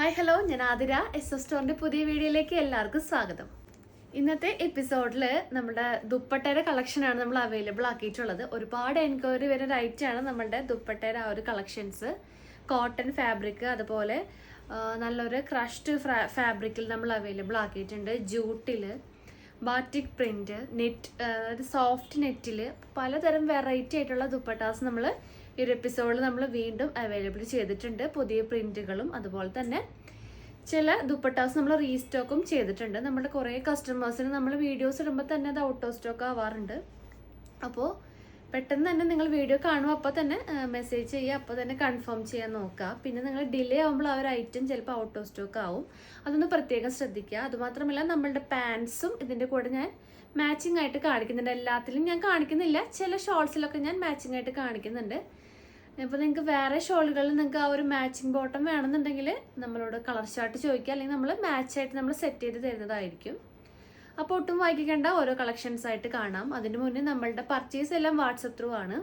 Hi hello, ഞാൻ Athira. S S സ്റ്റോറിന്റെ പുതിയ വീഡിയോയിലേക്ക് എല്ലാവർക്കും സ്വാഗതം. ഇന്നത്തെ എപ്പിസോഡിൽ നമ്മുടെ ദുപ്പട്ടയുടെ കളക്ഷനാണ് നമ്മൾ അവൈലബിൾ ആക്കിയിട്ടുള്ളത്. ഒരുപാട് എൻക്വയറി വരുന്ന ഐറ്റമാണ് നമ്മളുടെ ദുപ്പട്ടയുടെ ആ ഒരു കളക്ഷൻസ്. കോട്ടൺ ഫാബ്രിക്, അതുപോലെ നല്ലൊരു ക്രഷ്ഡ് ഫാബ്രിക്കിൽ നമ്മൾ അവൈലബിൾ ആക്കിയിട്ടുണ്ട്. ജൂട്ടിൽ, ബാറ്റിക് പ്രിന്റ്, നെറ്റ്, സോഫ്റ്റ് നെറ്റിൽ പലതരം വെറൈറ്റി ആയിട്ടുള്ള ദുപ്പട്ടാസ് നമ്മൾ ഈ ഒരു എപ്പിസോഡിൽ നമ്മൾ വീണ്ടും അവൈലബിൾ ചെയ്തിട്ടുണ്ട്. പുതിയ പ്രിന്റുകളും അതുപോലെ തന്നെ ചില ദുപ്പട്ടാസ് നമ്മൾ റീസ്റ്റോക്കും ചെയ്തിട്ടുണ്ട്. നമ്മുടെ കുറേ കസ്റ്റമേഴ്സിന് നമ്മൾ വീഡിയോസ് ഇടുമ്പോൾ തന്നെ അത് ഔട്ട് ഓഫ് സ്റ്റോക്ക് ആവാറുണ്ട്. അപ്പോൾ പെട്ടെന്ന് തന്നെ നിങ്ങൾ വീഡിയോ കാണുമ്പോൾ അപ്പോൾ തന്നെ മെസ്സേജ് ചെയ്യുക, അപ്പോൾ തന്നെ കൺഫേം ചെയ്യാൻ നോക്കുക. പിന്നെ നിങ്ങൾ ഡിലേ ആകുമ്പോൾ ആ ഒരു ഐറ്റം ചിലപ്പോൾ ഔട്ട് ഓഫ് സ്റ്റോക്ക് ആവും, അതൊന്ന് പ്രത്യേകം ശ്രദ്ധിക്കുക. അതുമാത്രമല്ല, നമ്മളുടെ പാൻസും ഇതിൻ്റെ കൂടെ ഞാൻ മാച്ചിങ് ആയിട്ട് കാണിക്കുന്നുണ്ട്. എല്ലാത്തിലും ഞാൻ കാണിക്കുന്നില്ല, ചില ഷോൾസിലൊക്കെ ഞാൻ മാച്ചിങ് ആയിട്ട് കാണിക്കുന്നുണ്ട്. ഇപ്പോൾ നിങ്ങൾക്ക് വേറെ ഷോളുകളിൽ നിങ്ങൾക്ക് ആ ഒരു മാച്ചിങ് ബോട്ടം വേണമെന്നുണ്ടെങ്കിൽ നമ്മളോട് കളർ ചാർട്ട് ചോദിക്കുക, അല്ലെങ്കിൽ നമ്മൾ മാച്ചായിട്ട് നമ്മൾ സെറ്റ് ചെയ്ത് തരുന്നതായിരിക്കും. അപ്പോൾ ഒട്ടും വൈകിക്കേണ്ട, ഓരോ കളക്ഷൻസ് ആയിട്ട് കാണാം. അതിന് മുന്നേ നമ്മളുടെ പർച്ചേസ് എല്ലാം വാട്സപ്പ് ത്രൂ ആണ്.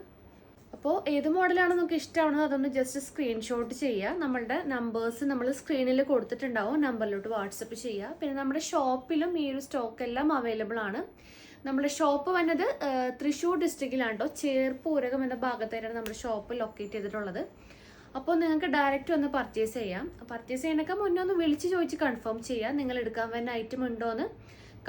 അപ്പോൾ ഏത് മോഡലാണ് നമുക്ക് ഇഷ്ടമാണോ അതൊന്ന് ജസ്റ്റ് സ്ക്രീൻഷോട്ട് ചെയ്യുക. നമ്മളുടെ നമ്പേഴ്സ് നമ്മൾ സ്ക്രീനിൽ കൊടുത്തിട്ടുണ്ടാവും, നമ്പറിലോട്ട് വാട്സപ്പ് ചെയ്യുക. പിന്നെ നമ്മുടെ ഷോപ്പിലും ഈ ഒരു സ്റ്റോക്ക് എല്ലാം അവൈലബിൾ ആണ്. നമ്മുടെ ഷോപ്പ് വന്നത് തൃശ്ശൂർ ഡിസ്ട്രിക്റ്റിലാണ് കേട്ടോ. ചേർപ്പൂരകം എന്ന ഭാഗത്തായിട്ടാണ് നമ്മുടെ ഷോപ്പ് ലൊക്കേറ്റ് ചെയ്തിട്ടുള്ളത്. അപ്പോൾ നിങ്ങൾക്ക് ഡയറക്റ്റ് വന്ന് പർച്ചേസ് ചെയ്യാം. പർച്ചേസ് ചെയ്യാനൊക്കെ മുന്നേ ഒന്ന് വിളിച്ച് ചോദിച്ച് കൺഫേം ചെയ്യുക. നിങ്ങൾ എടുക്കാൻ വരുന്ന ഐറ്റം ഉണ്ടോ എന്ന്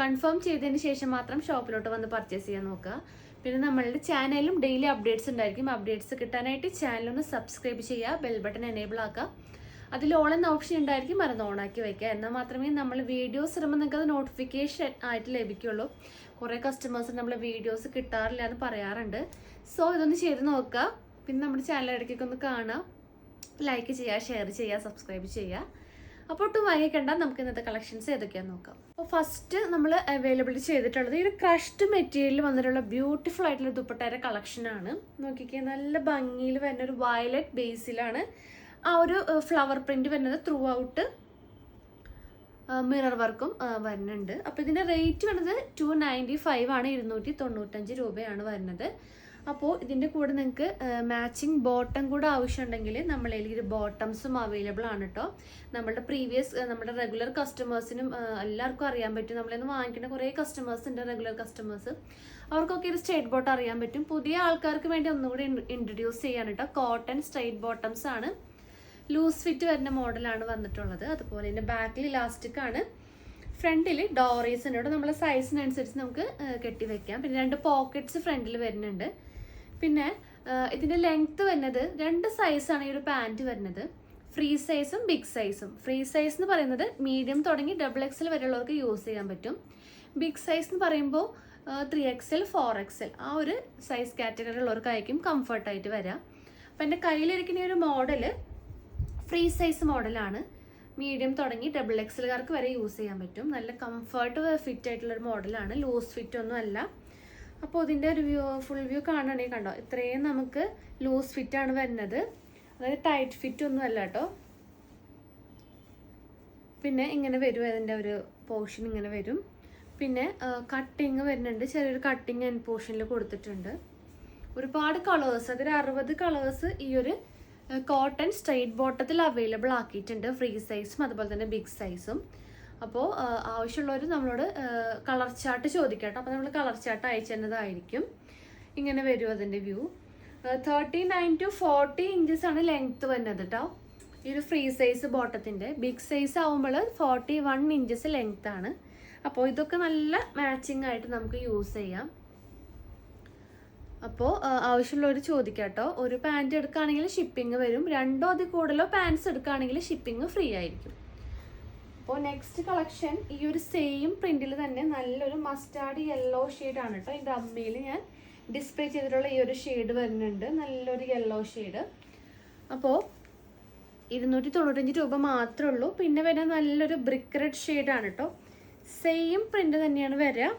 കൺഫേം ചെയ്തതിന് ശേഷം മാത്രം ഷോപ്പിലോട്ട് വന്ന് പർച്ചേസ് ചെയ്യാൻ നോക്കുക. പിന്നെ നമ്മളുടെ ചാനലിലും ഡെയിലി അപ്ഡേറ്റ്സ് ഉണ്ടായിരിക്കും. അപ്ഡേറ്റ്സ് കിട്ടാനായിട്ട് ചാനലൊന്ന് സബ്സ്ക്രൈബ് ചെയ്യുക, ബെൽ ബട്ടൺ എനേബിൾ ആക്കുക. അതിൽ ഓൾ എന്ന ഓപ്ഷൻ ഉണ്ടായിരിക്കും, അത് ഓണാക്കി വയ്ക്കുക. എന്നാൽ മാത്രമേ നമ്മൾ വീഡിയോസ് ഇടുമ്പോൾ നിങ്ങൾക്ക് അത് നോട്ടിഫിക്കേഷൻ ആയിട്ട് ലഭിക്കുള്ളൂ. കുറേ കസ്റ്റമേഴ്സ് നമ്മൾ വീഡിയോസ് കിട്ടാറില്ല എന്ന് പറയാറുണ്ട്. സോ ഇതൊന്ന് ചെയ്ത് നോക്കുക. പിന്നെ നമ്മുടെ ചാനൽ ഇടയ്ക്കൊക്കെ ഒന്ന് കാണാം, ലൈക്ക് ചെയ്യുക, ഷെയർ ചെയ്യുക, സബ്സ്ക്രൈബ് ചെയ്യുക. അപ്പോൾ ഒട്ടും വാങ്ങിക്കണ്ട, നമുക്ക് ഇന്നത്തെ കളക്ഷൻസ് ഏതൊക്കെയാണെന്ന് നോക്കാം. അപ്പോൾ ഫസ്റ്റ് നമ്മൾ അവൈലബിൾ ചെയ്തിട്ടുള്ളത് ഈ ഒരു ക്രഷ്ഡ് മെറ്റീരിയൽ വന്നിട്ടുള്ള ബ്യൂട്ടിഫുൾ ആയിട്ടുള്ള ദുപ്പട്ടയുടെ കളക്ഷനാണ്. നോക്കിക്കുക, നല്ല ഭംഗിയിൽ വരുന്ന ഒരു വയലറ്റ് ബേസിലാണ് ആ ഒരു ഫ്ലവർ പ്രിന്റ് വരുന്നത്. ത്രൂ ഔട്ട് മിറർ വർക്കും വരുന്നുണ്ട്. അപ്പോൾ ഇതിൻ്റെ റേറ്റ് വരുന്നത് 295 ആണ്, 295 രൂപയാണ് വരുന്നത്. അപ്പോൾ ഇതിൻ്റെ കൂടെ നിങ്ങൾക്ക് മാച്ചിങ് ബോട്ടം കൂടെ ആവശ്യമുണ്ടെങ്കിൽ നമ്മളതിൽ ഒരു ബോട്ടംസും അവൈലബിൾ ആണ് കേട്ടോ. നമ്മുടെ റെഗുലർ കസ്റ്റമേഴ്സിനും എല്ലാവർക്കും അറിയാൻ പറ്റും. നമ്മളിന്ന് വാങ്ങിക്കുന്ന കുറേ കസ്റ്റമേഴ്സ് ഉണ്ട്, റെഗുലർ കസ്റ്റമേഴ്സ്. അവർക്കൊക്കെ ഒരു സ്ട്രൈറ്റ് ബോട്ടം അറിയാൻ പറ്റും. പുതിയ ആൾക്കാർക്ക് വേണ്ടി ഒന്നുകൂടി ഇൻട്രൊഡ്യൂസ് ചെയ്യാൻ കേട്ടോ. കോട്ടൺ സ്ട്രൈറ്റ് ബോട്ടംസ് ആണ്, ലൂസ് ഫിറ്റ് വരുന്ന മോഡലാണ് വന്നിട്ടുള്ളത്. അതുപോലെ തന്നെ ബാക്കിൽ ഇലാസ്റ്റിക് ആണ്, ഫ്രണ്ടിൽ ഡോറീസിനോട് നമ്മളെ സൈസിനനുസരിച്ച് നമുക്ക് കെട്ടിവെക്കാം. പിന്നെ 2 പോക്കറ്റ്സ് ഫ്രണ്ടിൽ വരുന്നുണ്ട്. പിന്നെ ഇതിൻ്റെ ലെങ്ത്ത് വരുന്നത് 2 സൈസാണ് ഈ ഒരു പാൻറ്റ് വരുന്നത്, ഫ്രീ സൈസും ബിഗ് സൈസും. ഫ്രീ സൈസ് എന്ന് പറയുന്നത് മീഡിയം തുടങ്ങി XXL വരെയുള്ളവർക്ക് യൂസ് ചെയ്യാൻ പറ്റും. ബിഗ് സൈസ് എന്ന് പറയുമ്പോൾ 3XL 4XL ആ ഒരു സൈസ് കാറ്റഗറി ഉള്ളവർക്കായിരിക്കും കംഫർട്ടായിട്ട് വരാം. അപ്പം എൻ്റെ കയ്യിലിരിക്കുന്ന ഈ ഒരു മോഡല് ഫ്രീ സൈസ് മോഡലാണ്. മീഡിയം തുടങ്ങി XXLകാർക്ക് വരെ യൂസ് ചെയ്യാൻ പറ്റും. നല്ല കംഫർട്ട് ഫിറ്റ് ആയിട്ടുള്ളൊരു മോഡലാണ്, ലൂസ് ഫിറ്റ് ഒന്നും അല്ല. അപ്പോൾ ഇതിൻ്റെ ഒരു ഫുൾ വ്യൂ കാണുകയാണെങ്കിൽ കണ്ടോ, ഇത്രയും നമുക്ക് ലൂസ് ഫിറ്റാണ് വരുന്നത്, അതായത് ടൈറ്റ് ഫിറ്റ് ഒന്നും അല്ല കേട്ടോ. പിന്നെ ഇങ്ങനെ വരും, അതിൻ്റെ ഒരു പോർഷൻ ഇങ്ങനെ വരും. പിന്നെ കട്ടിങ് വരുന്നുണ്ട്, ചെറിയൊരു കട്ടിങ് എൻഡ് പോർഷനിൽ കൊടുത്തിട്ടുണ്ട്. ഒരുപാട് കളേഴ്സ്, അതൊരു 60 കളേഴ്സ് ഈ ഒരു കോട്ടൺ സ്ട്രൈറ്റ് ബോട്ടത്തിൽ അവൈലബിൾ ആക്കിയിട്ടുണ്ട്, ഫ്രീ സൈസും അതുപോലെ തന്നെ ബിഗ് സൈസും. അപ്പോൾ ആവശ്യമുള്ളവർ നമ്മളോട് കളർ ചാർട്ട് ചോദിക്കാം കേട്ടോ. അപ്പോൾ നമ്മൾ കളർ ചാർട്ട് അയച്ചു തന്നതായിരിക്കും. ഇങ്ങനെ വരും അതിൻ്റെ വ്യൂ. 39 to 40 ഇഞ്ചസ് ആണ് ലെങ്ത്ത് വരുന്നത് കേട്ടോ ഈ ഒരു ഫ്രീ സൈസ് ബോട്ടത്തിൻ്റെ. ബിഗ് സൈസ് ആവുമ്പോൾ 41 ഇഞ്ചസ് ലെങ്ത്ത് ആണ്. അപ്പോൾ ഇതൊക്കെ നല്ല മാച്ചിങ് ആയിട്ട് നമുക്ക് യൂസ് ചെയ്യാം. അപ്പോൾ ആവശ്യമുള്ളവർ ചോദിക്കാം കേട്ടോ. ഒരു പാൻറ് എടുക്കുകയാണെങ്കിൽ ഷിപ്പിംഗ് വരും, 2 അതിൽ കൂടുതലോ പാൻസ് എടുക്കുകയാണെങ്കിൽ ഷിപ്പിംഗ് ഫ്രീ ആയിരിക്കും. അപ്പോൾ നെക്സ്റ്റ് കളക്ഷൻ ഈ ഒരു സെയിം പ്രിന്റിൽ തന്നെ നല്ലൊരു മസ്റ്റാർഡ് യെല്ലോ ഷെയ്ഡാണ് കേട്ടോ. ഇതിൻ്റെ അമ്മയിൽ ഞാൻ ഡിസ്പ്ലേ ചെയ്തിട്ടുള്ള ഈ ഒരു ഷെയ്ഡ് വരുന്നുണ്ട്, നല്ലൊരു യെല്ലോ ഷെയ്ഡ്. അപ്പോൾ 295 രൂപ മാത്രമേ ഉള്ളൂ. പിന്നെ വരുന്ന നല്ലൊരു ബ്രിക്ക് റെഡ് ഷെയ്ഡാണ് കേട്ടോ. സെയിം പ്രിന്റ് തന്നെയാണ് വരിക,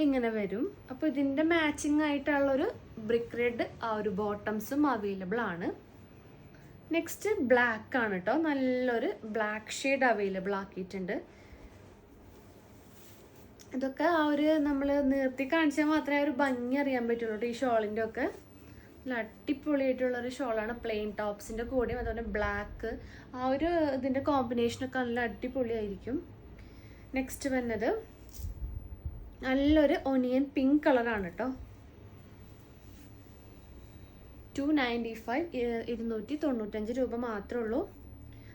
ഇങ്ങനെ വരും. അപ്പോൾ ഇതിൻ്റെ മാച്ചിങ് ആയിട്ടുള്ളൊരു ബ്രിക്ക് റെഡ് ആ ഒരു ബോട്ടംസും അവൈലബിൾ ആണ്. നെക്സ്റ്റ് ബ്ലാക്ക് ആണ് കേട്ടോ, നല്ലൊരു ബ്ലാക്ക് ഷെയ്ഡ് അവൈലബിൾ ആക്കിയിട്ടുണ്ട്. ഇതൊക്കെ ആ ഒരു നമ്മൾ നിർത്തി കാണിച്ചാൽ മാത്രമേ ഒരു ഭംഗി അറിയാൻ പറ്റുള്ളൂ ഈ ഷോളിൻ്റെ ഒക്കെ. നല്ല അടിപൊളിയായിട്ടുള്ളൊരു ഷോളാണ്. പ്ലെയിൻ ടോപ്സിൻ്റെ കൂടെയും അതുപോലെ ബ്ലാക്ക് ആ ഒരു ഇതിൻ്റെ കോമ്പിനേഷനൊക്കെ നല്ല അടിപൊളിയായിരിക്കും. നെക്സ്റ്റ് വന്നത് നല്ലൊരു ഒനിയൻ പിങ്ക് കളറാണ് കേട്ടോ. 295 295 രൂപ മാത്രമേ ഉള്ളൂ.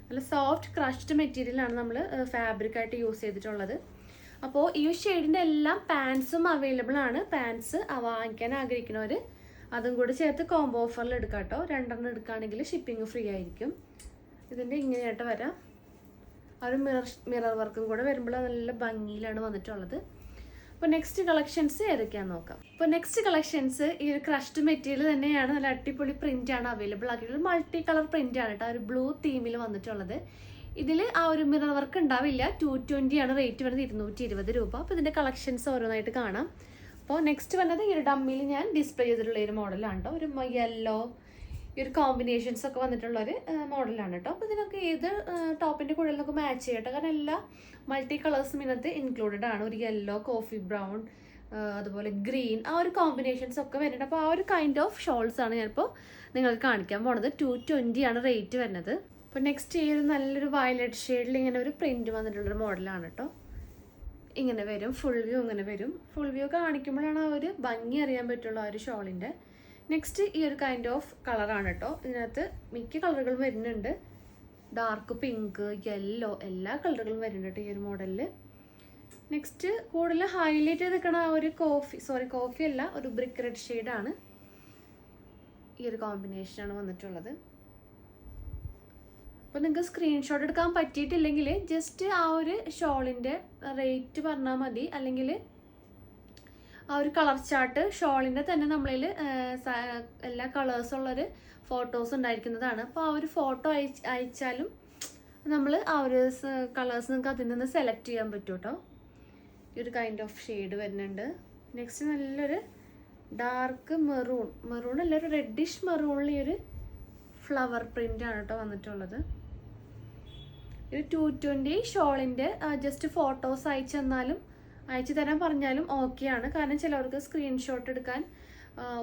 നല്ല സോഫ്റ്റ് ക്രഷ്ഡ് മെറ്റീരിയലാണ് നമ്മൾ ഫാബ്രിക്കായിട്ട് യൂസ് ചെയ്തിട്ടുള്ളത്. അപ്പോൾ ഈ ഷെയ്ഡിൻ്റെ എല്ലാം പാൻസും അവൈലബിൾ ആണ്. പാൻസ് വാങ്ങിക്കാൻ ആഗ്രഹിക്കുന്നവർ അതും കൂടി ചേർത്ത് കോംബോ ഓഫറിൽ എടുക്കാം കേട്ടോ. 2 എടുക്കുകയാണെങ്കിൽ ഷിപ്പിംഗ് ഫ്രീ ആയിരിക്കും. ഇതിൻ്റെ ഇങ്ങനെയായിട്ട് വരാം. ആ ഒരു മിറർ വർക്കും കൂടെ വരുമ്പോൾ നല്ല ഭംഗിയിലാണ് വന്നിട്ടുള്ളത്. അപ്പോൾ നെക്സ്റ്റ് കളക്ഷൻസ് ഏതൊക്കെയാണെന്ന് നോക്കാം. അപ്പോൾ നെക്സ്റ്റ് കളക്ഷൻസ് ഈ ഒരു ക്രഷ്ഡ് മെറ്റീരിയൽ തന്നെയാണ്. നല്ല അടിപൊളി പ്രിൻ്റാണ് അവൈലബിൾ ആക്കിയിട്ടുള്ളത്. മൾട്ടി കളർ പ്രിൻ്റാണ് കേട്ടോ. ഒരു ബ്ലൂ തീമിൽ വന്നിട്ടുള്ളത്. ഇതിൽ ആ ഒരു മിറർ വർക്ക് ഉണ്ടാവില്ല. 220 ആണ് റേറ്റ് വരുന്നത്, 220 രൂപ. അപ്പോൾ ഇതിൻ്റെ കളക്ഷൻസ് ഓരോന്നായിട്ട് കാണാം. അപ്പോൾ നെക്സ്റ്റ് വന്നത് ഈ ഒരു ഡമ്മിയിൽ ഞാൻ ഡിസ്പ്ലേ ചെയ്തിട്ടുള്ള ഒരു മോഡലാണ് കേട്ടോ. ഒരു യെല്ലോ ഈ ഒരു കോമ്പിനേഷൻസ് ഒക്കെ വന്നിട്ടുള്ളൊരു മോഡലാണ് കേട്ടോ. അപ്പോൾ ഇതിനൊക്കെ ഏത് ടോപ്പിൻ്റെ കൂടെ നമുക്ക് മാച്ച് ചെയ്യട്ടെ. കാരണം എല്ലാ മൾട്ടി കളേഴ്സും ഇതിനകത്ത് ഇൻക്ലൂഡഡ് ആണ്. ഒരു യെല്ലോ, കോഫി ബ്രൗൺ, അതുപോലെ ഗ്രീൻ, ആ ഒരു കോമ്പിനേഷൻസ് ഒക്കെ വരുന്നുണ്ട്. അപ്പോൾ ആ ഒരു കൈൻഡ് ഓഫ് ഷോൾസ് ആണ് ഞാനിപ്പോൾ നിങ്ങൾക്ക് കാണിക്കാൻ പോണത്. 220 ആണ് റേറ്റ് വരുന്നത്. അപ്പോൾ നെക്സ്റ്റ് ഈ ഒരു നല്ലൊരു വയലറ്റ് ഷെയ്ഡിൽ ഇങ്ങനെ ഒരു പ്രിൻറ്റ് വന്നിട്ടുള്ളൊരു മോഡലാണ് കേട്ടോ. ഇങ്ങനെ വരും, ഫുൾ വ്യൂ ഇങ്ങനെ വരും. ഫുൾ വ്യൂ കാണിക്കുമ്പോഴാണ് ആ ഒരു ഭംഗി അറിയാൻ പറ്റുള്ളൂ ആ ഒരു ഷോളിൻ്റെ. നെക്സ്റ്റ് ഈ ഒരു കൈൻഡ് ഓഫ് കളറാണ് കേട്ടോ. ഇതിനകത്ത് മിക്ക കളറുകളും വരുന്നുണ്ട്. ഡാർക്ക് പിങ്ക്, യെല്ലോ, എല്ലാ കളറുകളും വരുന്നുണ്ട് ഈ ഒരു മോഡലിൽ. നെക്സ്റ്റ് കൂടുതൽ ഹൈലൈറ്റ് ചെയ്ത് നിൽക്കണ ആ ഒരു കോഫി അല്ല, ഒരു ബ്രിക്ക് റെഡ് ഷെയ്ഡാണ്. ഈ ഒരു കോമ്പിനേഷനാണ് വന്നിട്ടുള്ളത്. അപ്പോൾ നിങ്ങൾക്ക് സ്ക്രീൻഷോട്ട് എടുക്കാൻ പറ്റിയിട്ടില്ലെങ്കിൽ ജസ്റ്റ് ആ ഒരു ഷോളിൻ്റെ റേറ്റ് പറഞ്ഞാൽ മതി. അല്ലെങ്കിൽ ആ ഒരു കളർ ചാർട്ട് ഷോളിൻ്റെ തന്നെ നമ്മളിൽ എല്ലാ കളേഴ്സുള്ളൊരു ഫോട്ടോസ് ഉണ്ടായിരിക്കുന്നതാണ്. അപ്പോൾ ആ ഒരു ഫോട്ടോ അയച്ചാലും നമ്മൾ ആ ഒരു കളേഴ്സ് നിങ്ങൾക്ക് അതിൽ നിന്ന് സെലക്ട് ചെയ്യാൻ പറ്റും കേട്ടോ. ഈ ഒരു കൈൻഡ് ഓഫ് ഷെയ്ഡ് വരുന്നുണ്ട്. നെക്സ്റ്റ് നല്ലൊരു ഡാർക്ക് മെറൂൺ അല്ല, ഒരു റെഡിഷ് മെറൂണിൽ ഈ ഒരു ഫ്ലവർ പ്രിൻ്റാണ് കേട്ടോ വന്നിട്ടുള്ളത്. ഒരു 220 ഷോളിൻ്റെ ജസ്റ്റ് ഫോട്ടോസ് അയച്ചു തരാൻ പറഞ്ഞാലും ഓക്കെയാണ്. കാരണം ചിലവർക്ക് സ്ക്രീൻഷോട്ട് എടുക്കാൻ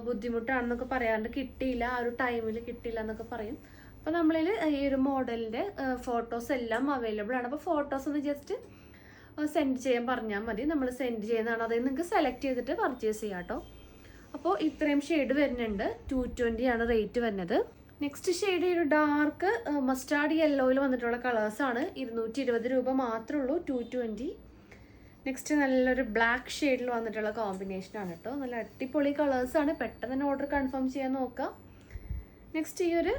ബുദ്ധിമുട്ടാണെന്നൊക്കെ പറയാറുണ്ട്. കിട്ടിയില്ല, ആ ഒരു ടൈമിൽ കിട്ടിയില്ല എന്നൊക്കെ പറയും. അപ്പോൾ നമ്മളിൽ ഈ ഒരു മോഡലിൻ്റെ ഫോട്ടോസ് എല്ലാം അവൈലബിൾ ആണ്. അപ്പോൾ ഫോട്ടോസ് ഒന്ന് ജസ്റ്റ് സെൻഡ് ചെയ്യാൻ പറഞ്ഞാൽ മതി. നമ്മൾ സെൻഡ് ചെയ്യുന്നതാണ്. അതിൽ നിങ്ങൾക്ക് സെലക്ട് ചെയ്തിട്ട് പർച്ചേസ് ചെയ്യാം കേട്ടോ. അപ്പോൾ ഇത്രയും ഷെയ്ഡ് വരുന്നുണ്ട്. 220 ആണ് റേറ്റ് വരുന്നത്. നെക്സ്റ്റ് ഷെയ്ഡ് ഒരു ഡാർക്ക് മസ്റ്റാർഡ് യെല്ലോയിൽ വന്നിട്ടുള്ള കളേഴ്സാണ്. 220 രൂപ മാത്രമേ ഉള്ളൂ. 220. നെക്സ്റ്റ് നല്ലൊരു ബ്ലാക്ക് ഷെയ്ഡിൽ വന്നിട്ടുള്ള കോമ്പിനേഷനാണ് കേട്ടോ. നല്ല അടിപൊളി കളേഴ്സാണ്. പെട്ടെന്ന് തന്നെ ഓർഡർ കൺഫേം ചെയ്യാൻ നോക്കാം. നെക്സ്റ്റ് ഈ ഒരു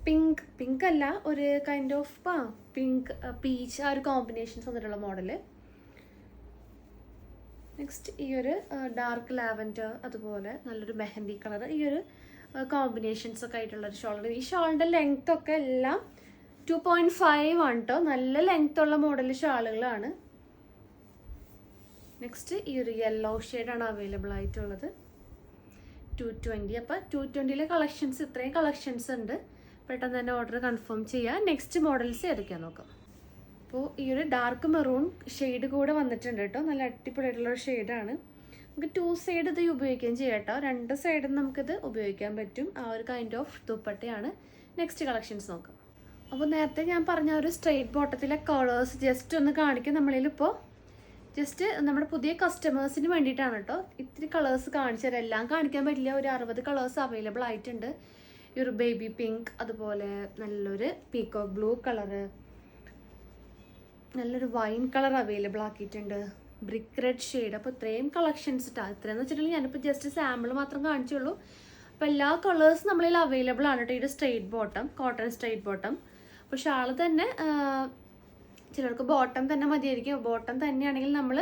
പിങ്ക് അല്ല, ഒരു കൈൻഡ് ഓഫ് പിങ്ക് പീച്ച്, ആ ഒരു കോമ്പിനേഷൻസ് വന്നിട്ടുള്ള മോഡല്. നെക്സ്റ്റ് ഈ ഒരു ഡാർക്ക് ലാവൻഡർ, അതുപോലെ നല്ലൊരു മെഹന്തി കളർ, ഈ ഒരു കോമ്പിനേഷൻസ് ഒക്കെ ആയിട്ടുള്ളൊരു ഷോളാണ്. ഈ ഷോളിൻ്റെ ലെങ്ത് ഒക്കെ എല്ലാം 2.5 ആണ് കേട്ടോ. നല്ല ലെങ്ത് ഉള്ള മോഡൽ ഷാളുകളാണ്. നെക്സ്റ്റ് ഈ ഒരു യെല്ലോ ഷെയ്ഡാണ് അവൈലബിൾ ആയിട്ടുള്ളത്. 220. അപ്പോൾ 220 കളക്ഷൻസ്, ഇത്രയും കളക്ഷൻസ് ഉണ്ട്. പെട്ടെന്ന് തന്നെ ഓർഡർ കൺഫേം ചെയ്യാം. നെക്സ്റ്റ് മോഡൽസ് ഏതൊക്കെയാണെന്ന് നോക്കാം. അപ്പോൾ ഈ ഒരു ഡാർക്ക് മെറൂൺ ഷെയ്ഡ് കൂടെ വന്നിട്ടുണ്ട് കേട്ടോ. നല്ല അടിപൊളിയായിട്ടുള്ളൊരു ഷെയ്ഡാണ്. നമുക്ക് 2 സൈഡ് ഇത് ഉപയോഗിക്കുകയും ചെയ്യാം കേട്ടോ. 2 സൈഡും നമുക്കിത് ഉപയോഗിക്കാൻ പറ്റും. ആ ഒരു കൈൻഡ് ഓഫ് ദുപ്പട്ടയാണ്. നെക്സ്റ്റ് കളക്ഷൻസ് നോക്കാം. അപ്പോൾ നേരത്തെ ഞാൻ പറഞ്ഞ ഒരു സ്ട്രെയിറ്റ് ബോട്ടത്തിലെ കളേഴ്സ് ജസ്റ്റ് ഒന്ന് കാണിക്കാം. നമ്മളിലിപ്പോൾ ജസ്റ്റ് നമ്മുടെ പുതിയ കസ്റ്റമേഴ്സിന് വേണ്ടിയിട്ടാണ് കേട്ടോ. ഇത്തിരി കളേഴ്സ് കാണിച്ചു തരാം. എല്ലാം കാണിക്കാൻ പറ്റില്ല. ഒരു 60 കളേഴ്സ് അവൈലബിൾ ആയിട്ടുണ്ട്. ഈ ഒരു ബേബി പിങ്ക്, അതുപോലെ നല്ലൊരു പീക്കോക്ക് ബ്ലൂ കളറ്, നല്ലൊരു വൈൻ കളർ അവൈലബിൾ ആക്കിയിട്ടുണ്ട്. Brick red shade. അപ്പോൾ ഇത്രയും കളക്ഷൻസ് ഇട്ടാണ്. ഇത്രയെന്ന് വെച്ചിട്ടുണ്ടെങ്കിൽ ഞാനിപ്പോൾ ജസ്റ്റ് സാമ്പിൾ മാത്രം കാണിച്ചുള്ളൂ. അപ്പോൾ എല്ലാ കളേഴ്സും നമ്മളിൽ അവൈലബിൾ ആണ് കേട്ടോ. ഇത് straight bottom, cotton straight bottom. അപ്പോൾ ഷാള് തന്നെ ചിലർക്ക് ബോട്ടം തന്നെ മതിയായിരിക്കും. ബോട്ടം തന്നെയാണെങ്കിൽ നമ്മൾ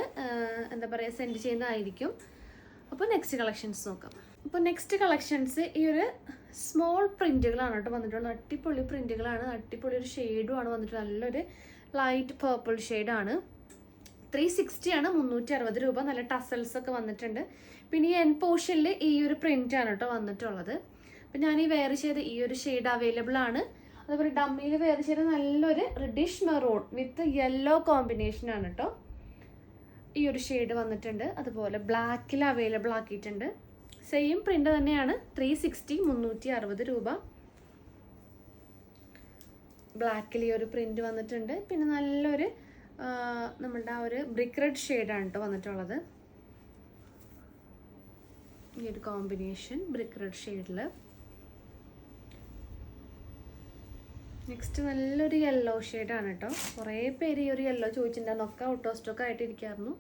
എന്താ പറയുക സെൻഡ് ചെയ്യുന്നതായിരിക്കും. അപ്പോൾ നെക്സ്റ്റ് കളക്ഷൻസ് നോക്കാം. അപ്പോൾ നെക്സ്റ്റ് കളക്ഷൻസ് ഈ ഒരു സ്മോൾ പ്രിൻറ്റുകളാണ് കേട്ടോ വന്നിട്ടുള്ളത്. അടിപൊളി പ്രിൻറ്റുകളാണ്. അടിപൊളി ഒരു ഷെയ്ഡുമാണ് വന്നിട്ടുള്ളത്. നല്ലൊരു ലൈറ്റ് പേർപ്പിൾ ഷെയ്ഡാണ്. 360 ആണ്, 360 രൂപ. നല്ല ടസൽസ് ഒക്കെ വന്നിട്ടുണ്ട്. പിന്നെ ഈ എൻ പോർഷനിൽ ഈ ഒരു പ്രിൻ്റാണ് കേട്ടോ വന്നിട്ടുള്ളത്. അപ്പം ഞാൻ ഈ വെയർ ചെയ്ത ഈ ഒരു ഷെയ്ഡ് അവൈലബിൾ ആണ്. അതുപോലെ ഡമ്മിയിൽ വെയർ ചെയ്ത നല്ലൊരു റെഡിഷ് മെറൂൺ വിത്ത് യെല്ലോ കോമ്പിനേഷനാണ് കേട്ടോ. ഈ ഒരു ഷെയ്ഡ് വന്നിട്ടുണ്ട്. അതുപോലെ ബ്ലാക്കിൽ അവൈലബിൾ ആക്കിയിട്ടുണ്ട്. സെയിം പ്രിൻ്റ് തന്നെയാണ്. 360, 360 രൂപ. ബ്ലാക്കിൽ ഈ ഒരു പ്രിൻ്റ് വന്നിട്ടുണ്ട്. പിന്നെ നല്ലൊരു നമ്മളുടെ ആ ഒരു ബ്രിക്ക് റെഡ് ഷെയ്ഡാണ് കേട്ടോ വന്നിട്ടുള്ളത്. ഈ ഒരു കോമ്പിനേഷൻ ബ്രിക്ക് റെഡ് ഷെയ്ഡിൽ. നെക്സ്റ്റ് നല്ലൊരു യെല്ലോ ഷെയ്ഡാണ് കേട്ടോ. കുറേ പേര് ഈ ഒരു യെല്ലോ ചോദിച്ചിട്ടുണ്ടായിരുന്നു. ഒക്കെ ഔട്ട് ഓഫ് സ്റ്റോക്ക് ആയിട്ടിരിക്കായിരുന്നു.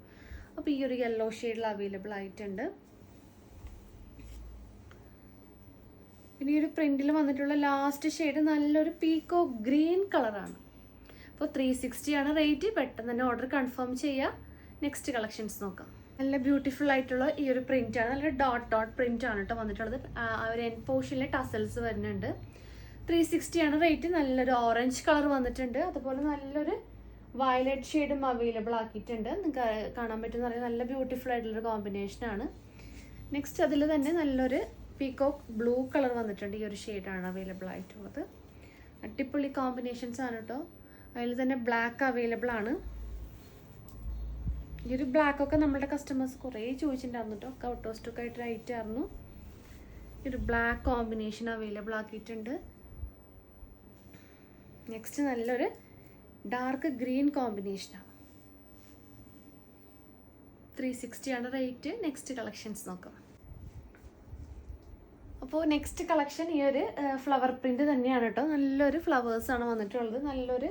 അപ്പോൾ ഈ ഒരു യെല്ലോ ഷെയ്ഡിൽ അവൈലബിൾ ആയിട്ടുണ്ട്. പിന്നെ ഈ ഒരു പ്രിൻറ്റിൽ വന്നിട്ടുള്ള ലാസ്റ്റ് ഷെയ്ഡ് നല്ലൊരു പീക്കോ ഗ്രീൻ കളറാണ്. അപ്പോൾ 360 ആണ് റേറ്റ്. പെട്ടെന്ന് തന്നെ ഓർഡർ കൺഫേം ചെയ്യുക. നെക്സ്റ്റ് കളക്ഷൻസ് നോക്കാം. നല്ല ബ്യൂട്ടിഫുൾ ആയിട്ടുള്ള ഈ ഒരു പ്രിൻ്റാണ്. നല്ലൊരു ഡോട്ട് പ്രിൻ്റ് ആണ് കേട്ടോ വന്നിട്ടുള്ളത്. ഒരു എൻ പോർഷനിലെ ടസൽസ് വരുന്നുണ്ട്. 360 ആണ് റേറ്റ്. നല്ലൊരു ഓറഞ്ച് കളർ വന്നിട്ടുണ്ട്. അതുപോലെ നല്ലൊരു വയലറ്റ് ഷെയ്ഡും അവൈലബിൾ ആക്കിയിട്ടുണ്ട്. നിങ്ങൾക്ക് കാണാൻ പറ്റുന്ന നല്ല ബ്യൂട്ടിഫുൾ ആയിട്ടുള്ളൊരു കോമ്പിനേഷനാണ്. നെക്സ്റ്റ് അതിൽ തന്നെ നല്ലൊരു പീകോക്ക് ബ്ലൂ കളർ വന്നിട്ടുണ്ട്. ഈ ഒരു ഷെയ്ഡാണ് അവൈലബിൾ ആയിട്ടുള്ളത്. അടിപൊളി കോമ്പിനേഷൻസ് ആണ് കേട്ടോ. അതിൽ തന്നെ ബ്ലാക്ക് അവൈലബിൾ ആണ്. ഈ ഒരു ബ്ലാക്കൊക്കെ നമ്മളുടെ കസ്റ്റമേഴ്സ് കുറേ ചോദിച്ചിട്ടുണ്ടായിരുന്നു കേട്ടോ. ഒക്കെ ഔട്ട് ഓഫ് സ്റ്റോക്ക് ആയിട്ട് റൈറ്റ് ആയിരുന്നു. ഈ ഒരു ബ്ലാക്ക് കോമ്പിനേഷൻ അവൈലബിൾ ആക്കിയിട്ടുണ്ട്. നെക്സ്റ്റ് നല്ലൊരു ഡാർക്ക് ഗ്രീൻ കോമ്പിനേഷനാണ്. 360 ആണ് റേറ്റ്. നെക്സ്റ്റ് കളക്ഷൻസ് നോക്കാം. അപ്പോൾ നെക്സ്റ്റ് കളക്ഷൻ ഈ ഒരു ഫ്ലവർ പ്രിൻ്റ് തന്നെയാണ് കേട്ടോ. നല്ലൊരു ഫ്ലവേഴ്സാണ് വന്നിട്ടുള്ളത്. നല്ലൊരു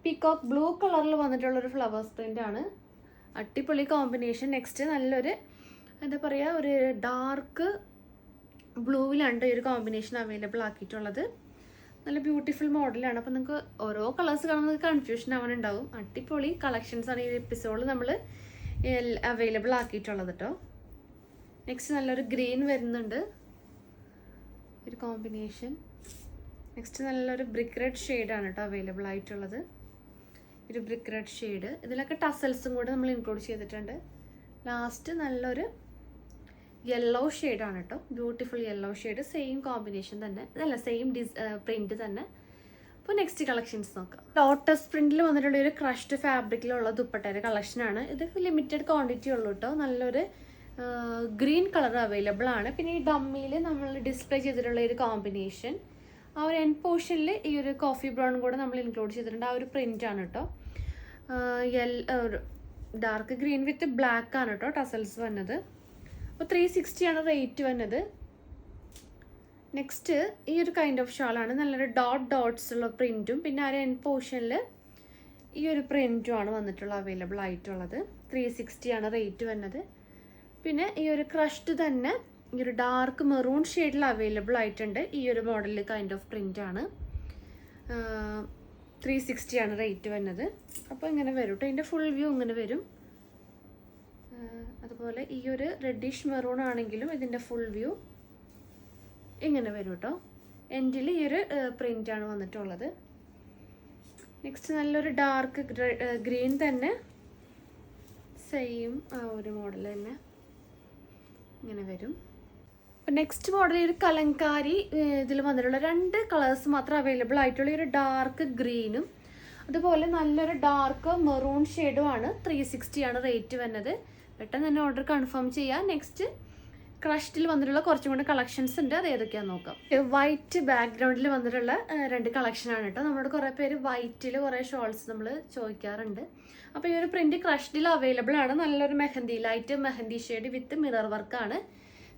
പീകോക്ക് ബ്ലൂ കളറിൽ വന്നിട്ടുള്ളൊരു ഫ്ലവേഴ്സ് പ്രിൻ്റാണ്. അടിപൊളി കോമ്പിനേഷൻ. നെക്സ്റ്റ് നല്ലൊരു എന്താ പറയുക, ഒരു ഡാർക്ക് ബ്ലൂവിലാണ് ഈ ഒരു കോമ്പിനേഷൻ അവൈലബിൾ ആക്കിയിട്ടുള്ളത്. നല്ല ബ്യൂട്ടിഫുൾ മോഡലാണ്. അപ്പോൾ നിങ്ങൾക്ക് ഓരോ കളേഴ്സ് കാണുന്നത് കൺഫ്യൂഷൻ ആവാനുണ്ടാവും. അടിപൊളി കളക്ഷൻസാണ് ഈ എപ്പിസോഡിൽ നമ്മൾ അവൈലബിൾ ആക്കിയിട്ടുള്ളത് കേട്ടോ. നെക്സ്റ്റ് നല്ലൊരു ഗ്രീൻ വരുന്നുണ്ട് ഒരു കോമ്പിനേഷൻ. നെക്സ്റ്റ് നല്ലൊരു ബ്രിക്ക് റെഡ് ഷെയ്ഡാണ് കേട്ടോ അവൈലബിൾ ആയിട്ടുള്ളത്. ഒരു ബ്രിക്ക് റെഡ് ഷെയ്ഡ്. ഇതിലൊക്കെ ടസൽസും കൂടെ നമ്മൾ ഇൻക്ലൂഡ് ചെയ്തിട്ടുണ്ട്. ലാസ്റ്റ് നല്ലൊരു യെല്ലോ ഷെയ്ഡാണ് കേട്ടോ. Beautiful yellow shade. Same combination തന്നെ, അല്ല സെയിം പ്രിൻറ്റ് തന്നെ. അപ്പോൾ നെക്സ്റ്റ് കളക്ഷൻസ് നോക്കാം. ലോട്ടസ് പ്രിൻറ്റിൽ വന്നിട്ടുള്ള ഒരു ക്രഷ്ഡ് ഫാബ്രിക്കിലുള്ള ദുപ്പട്ടയുടെ കളക്ഷനാണ്. ഇത് ലിമിറ്റഡ് ക്വാണ്ടിറ്റി ഉള്ളൂ കേട്ടോ. നല്ലൊരു ഗ്രീൻ കളർ അവൈലബിൾ ആണ്. പിന്നെ ഈ ഡമ്മിയിൽ നമ്മൾ ഡിസ്പ്ലേ ചെയ്തിട്ടുള്ള ഒരു കോമ്പിനേഷൻ, ആ ഒരു എൻ പോർഷനിൽ ഈ ഒരു കോഫി ബ്രൗൺ കൂടെ നമ്മൾ ഇൻക്ലൂഡ് ചെയ്തിട്ടുണ്ട്. ആ ഒരു പ്രിൻ്റാണ് കേട്ടോ. ഡാർക്ക് ഗ്രീൻ വിത്ത് ബ്ലാക്ക് ആണ് കേട്ടോ ടസൽസ് വന്നത്. അപ്പോൾ 360 ആണ് റേറ്റ് വന്നത്. നെക്സ്റ്റ് ഈ ഒരു കൈൻഡ് ഓഫ് ഷാളാണ്. നല്ലൊരു ഡോട്ട്സ് ഉള്ള പ്രിൻറ്റും പിന്നെ ആ ഒരു എൻ പോർഷനിൽ ഈ ഒരു പ്രിൻറ്റും ആണ് വന്നിട്ടുള്ള അവൈലബിൾ ആയിട്ടുള്ളത്. 360 ആണ് റേറ്റ് വന്നത്. പിന്നെ ഈ ഒരു ക്രഷ്ഡ് തന്നെ ഈ ഒരു ഡാർക്ക് മെറൂൺ ഷെയ്ഡിൽ അവൈലബിൾ ആയിട്ടുണ്ട്. ഈ ഒരു മോഡലിൽ കൈൻഡ് ഓഫ് പ്രിൻ്റാണ്. 360 ആണ് റേറ്റ് വന്നത്. അപ്പോൾ ഇങ്ങനെ വരും കേട്ടോ. ഇതിൻ്റെ ഫുൾ വ്യൂ ഇങ്ങനെ വരും. അതുപോലെ ഈ ഒരു റെഡിഷ് മെറൂൺ ആണെങ്കിലും ഇതിൻ്റെ ഫുൾ വ്യൂ ഇങ്ങനെ വരും കേട്ടോ. എൻഡിൽ ഈ ഒരു പ്രിൻ്റാണ് വന്നിട്ടുള്ളത്. നെക്സ്റ്റ് നല്ലൊരു ഡാർക്ക് ഗ്രീൻ തന്നെ, സെയിം ആ ഒരു മോഡൽ തന്നെ ഇങ്ങനെ വരും. അപ്പോൾ നെക്സ്റ്റ് മോഡൽ ഈ ഒരു കലങ്കാരി ഇതിൽ വന്നിട്ടുള്ള 2 കളേഴ്സ് മാത്രം അവൈലബിൾ ആയിട്ടുള്ള ഈ ഒരു ഡാർക്ക് ഗ്രീനും അതുപോലെ നല്ലൊരു ഡാർക്ക് മെറൂൺ ഷെയ്ഡുമാണ്. 360 ആണ് റേറ്റ് വന്നത്. പെട്ടെന്ന് തന്നെ ഓർഡർ കൺഫേം ചെയ്യാം. നെക്സ്റ്റ് ക്രഷ്ഡിൽ വന്നിട്ടുള്ള കുറച്ചും കൂടെ കളക്ഷൻസ് ഉണ്ട്. അത് ഏതൊക്കെയാണെന്ന് നോക്കാം. വൈറ്റ് ബാക്ക്ഗ്രൗണ്ടിൽ വന്നിട്ടുള്ള 2 കളക്ഷനാണ് കേട്ടോ. നമ്മളോട് കുറേ പേര് വൈറ്റിൽ കുറേ ഷോൾസ് നമ്മൾ ചോദിക്കാറുണ്ട്. അപ്പോൾ ഈ ഒരു പ്രിൻറ്റ് ക്രഷ്ഡിൽ അവൈലബിൾ ആണ്. നല്ലൊരു ലൈറ്റ് മെഹന്തി ഷെയ്ഡ് വിത്ത് മിറർ വർക്കാണ്.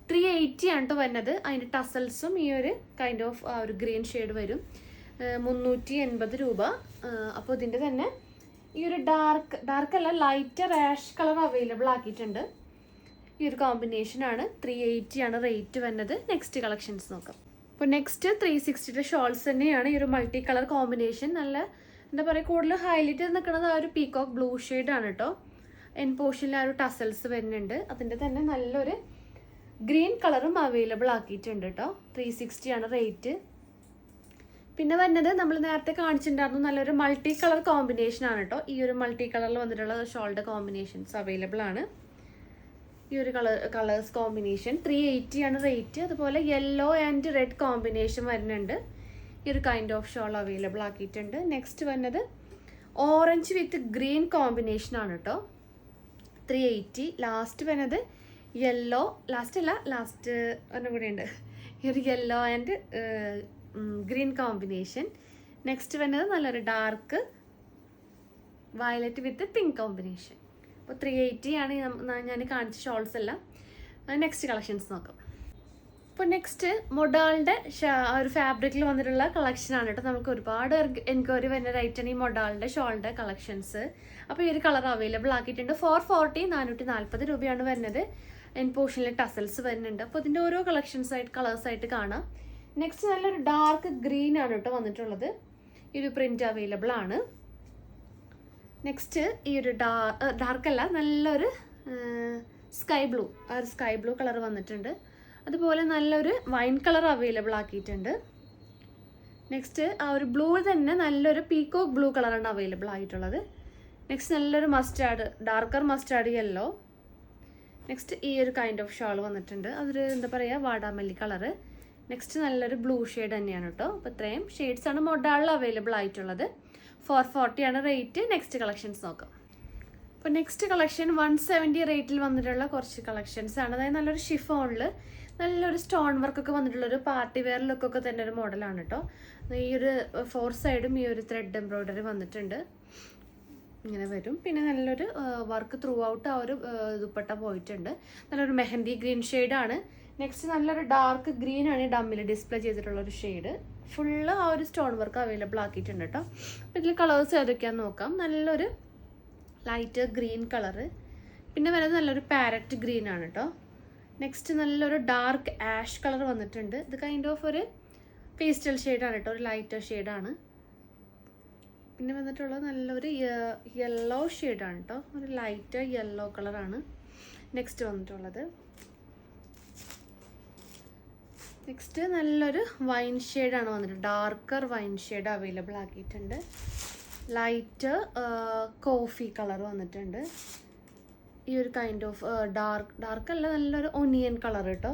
380 ആണ് കേട്ടോ വരുന്നത്. അതിൻ്റെ ടസൽസും ഈ ഒരു കൈൻഡ് ഓഫ് ആ ഒരു ഗ്രീൻ ഷെയ്ഡ് വരും. 380 രൂപ. അപ്പോൾ ഇതിൻ്റെ തന്നെ ഈ ഒരു ഡാർക്ക് അല്ല ലൈറ്റ് റാഷ് കളർ അവൈലബിൾ ആക്കിയിട്ടുണ്ട്. ഈ ഒരു കോമ്പിനേഷനാണ്. 380 ആണ് റേറ്റ് വരുന്നത്. നെക്സ്റ്റ് കളക്ഷൻസ് നോക്കാം. അപ്പോൾ നെക്സ്റ്റ് 360 ഷോൾസ് തന്നെയാണ്. ഈ ഒരു മൾട്ടി കളർ കോമ്പിനേഷൻ നല്ല എന്താ പറയുക, കൂടുതൽ ഹൈലൈറ്റ് നിൽക്കുന്നത് ആ ഒരു പീകോക്ക് ബ്ലൂ ഷെയ്ഡാണ് കേട്ടോ. എൻ പോർഷനിൽ ആ ഒരു ടസൽസ് വരുന്നുണ്ട്. അതിൻ്റെ തന്നെ നല്ലൊരു ഗ്രീൻ കളറും അവൈലബിൾ ആക്കിയിട്ടുണ്ട് കേട്ടോ. 360 ആണ് റേറ്റ്. പിന്നെ വരുന്നത് നമ്മൾ നേരത്തെ കാണിച്ചിട്ടുണ്ടായിരുന്നു നല്ലൊരു മൾട്ടി കളർ കോമ്പിനേഷൻ ആണ് കേട്ടോ. ഈ ഒരു മൾട്ടി കളറിൽ വന്നിട്ടുള്ള ഷോൾഡർ കോമ്പിനേഷൻസ് അവൈലബിൾ ആണ്. ഈ ഒരു കളേഴ്സ് കോമ്പിനേഷൻ 380 ആണ് റേറ്റ്. അതുപോലെ യെല്ലോ ആൻഡ് റെഡ് കോമ്പിനേഷൻ വരുന്നുണ്ട്. ഈ ഒരു കൈൻഡ് ഓഫ് ഷോൾ അവൈലബിൾ ആക്കിയിട്ടുണ്ട്. നെക്സ്റ്റ് വരുന്നത് ഓറഞ്ച് വിത്ത് ഗ്രീൻ കോമ്പിനേഷൻ ആണ് കേട്ടോ. 380. ലാസ്റ്റ് വരുന്നത് യെല്ലോ ലാസ്റ്റ് ഒന്നും കൂടി ഉണ്ട്. ഈ ഒരു yellow and green combination. Next വരുന്നത് നല്ലൊരു ഡാർക്ക് വയലറ്റ് വിത്ത് പിങ്ക് കോമ്പിനേഷൻ. അപ്പോൾ 380 ആണ് ഞാൻ കാണിച്ച ഷോൾസ് എല്ലാം. നെക്സ്റ്റ് കളക്ഷൻസ് നോക്കാം. ഇപ്പോൾ നെക്സ്റ്റ് മൊഡാളിൻ്റെ ഒരു ഫാബ്രിക്കിൽ വന്നിട്ടുള്ള കളക്ഷനാണ് കേട്ടോ. നമുക്ക് ഒരുപാട് എൻക്വയറി വരുന്ന റൈറ്റാണ് ഈ മൊഡാളിൻ്റെ ഷോളിൻ്റെ കളക്ഷൻസ്. അപ്പോൾ ഈ ഒരു കളർ അവൈലബിൾ ആക്കിയിട്ടുണ്ട്. 440 440 രൂപയാണ് വരുന്നത്. എൻ പോർഷനിൽ ടസൽസ് വരുന്നുണ്ട്. അപ്പോൾ ഇതിൻ്റെ ഓരോ കളേഴ്സായിട്ട് കാണാം. നെക്സ്റ്റ് നല്ലൊരു ഡാർക്ക് ഗ്രീൻ ആണ് കേട്ടോ വന്നിട്ടുള്ളത്. ഈ ഒരു പ്രിൻറ്റ് അവൈലബിൾ ആണ്. നെക്സ്റ്റ് ഈ ഒരു ഡാർക്കല്ല, നല്ലൊരു സ്കൈ ബ്ലൂ കളർ വന്നിട്ടുണ്ട്. അതുപോലെ നല്ലൊരു വൈൻ കളർ അവൈലബിൾ ആക്കിയിട്ടുണ്ട്. നെക്സ്റ്റ് ആ ഒരു ബ്ലൂ തന്നെ നല്ലൊരു പീക്കോക്ക് ബ്ലൂ കളറാണ് അവൈലബിൾ ആയിട്ടുള്ളത്. നെക്സ്റ്റ് നല്ലൊരു ഡാർക്കർ മസ്റ്റാർഡ് യെല്ലോ. നെക്സ്റ്റ് ഈ ഒരു കൈൻഡ് ഓഫ് ഷാൾ വന്നിട്ടുണ്ട്. അതൊരു എന്താ പറയുക, വാടാമല്ലി കളറ്. നെക്സ്റ്റ് നല്ലൊരു ബ്ലൂ ഷെയ്ഡ് തന്നെയാണ് കേട്ടോ. അപ്പോൾ ഇത്രയും ഷെയ്ഡ്സാണ് മൊഡാളിൽ അവൈലബിൾ ആയിട്ടുള്ളത്. 440 ആണ് റേറ്റ്. നെക്സ്റ്റ് കളക്ഷൻസ് നോക്കാം. അപ്പോൾ നെക്സ്റ്റ് കളക്ഷൻ 170 റേറ്റിൽ വന്നിട്ടുള്ള കുറച്ച് കളക്ഷൻസ് ആണ്. അതായത് നല്ലൊരു ഷിഫോണിൽ നല്ലൊരു സ്റ്റോൺ വർക്കൊക്കെ വന്നിട്ടുള്ളൊരു പാർട്ടി വെയർ ലുക്കൊക്കെ തന്നെ ഒരു മോഡലാണ് കേട്ടോ. ഈ ഒരു 4 സൈഡും ഈ ഒരു ത്രെഡ് എംബ്രോയ്ഡറി വന്നിട്ടുണ്ട്, ഇങ്ങനെ വരും. പിന്നെ നല്ലൊരു വർക്ക് ത്രൂ ഔട്ട് ആ ഒരു ദുപ്പട്ട പോയിട്ടുണ്ട്. നല്ലൊരു മെഹന്തി ഗ്രീൻ ഷെയ്ഡാണ്. നെക്സ്റ്റ് നല്ലൊരു ഡാർക്ക് ഗ്രീൻ ആണ് ഡമ്മിൽ ഡിസ്പ്ലേ ചെയ്തിട്ടുള്ളൊരു ഷെയ്ഡ്. ഫുള്ള് ആ ഒരു സ്റ്റോൺ വർക്ക് അവൈലബിൾ ആക്കിയിട്ടുണ്ട് കേട്ടോ. അപ്പോൾ ഇതിൽ കളേഴ്സ് ഏതൊക്കെയാണെന്ന് നോക്കാം. നല്ലൊരു ലൈറ്റ് ഗ്രീൻ കളറ്, പിന്നെ വരുന്നത് നല്ലൊരു പാരറ്റ് ഗ്രീൻ ആണ് കേട്ടോ. നെക്സ്റ്റ് നല്ലൊരു ഡാർക്ക് ആഷ് കളർ വന്നിട്ടുണ്ട്. ഇത് കൈൻഡ് ഓഫ് ഒരു പേസ്റ്റൽ ഷെയ്ഡാണ് കേട്ടോ, ഒരു ലൈറ്റർ ഷെയ്ഡാണ്. പിന്നെ വന്നിട്ടുള്ളത് നല്ലൊരു യെല്ലോ ഷെയ്ഡാണ് കേട്ടോ, ഒരു ലൈറ്റ് യെല്ലോ കളറാണ് നെക്സ്റ്റ് വന്നിട്ടുള്ളത്. നെക്സ്റ്റ് നല്ലൊരു വൈൻ ഷെയ്ഡാണ് വന്നിട്ടുണ്ട്, ഡാർക്കർ വൈൻ ഷെയ്ഡ് അവൈലബിൾ ആക്കിയിട്ടുണ്ട്. ലൈറ്റ് കോഫി കളർ വന്നിട്ടുണ്ട്. ഈ ഒരു കൈൻഡ് ഓഫ് ഡാർക്കല്ല, നല്ലൊരു ഒനിയൻ കളർ കേട്ടോ.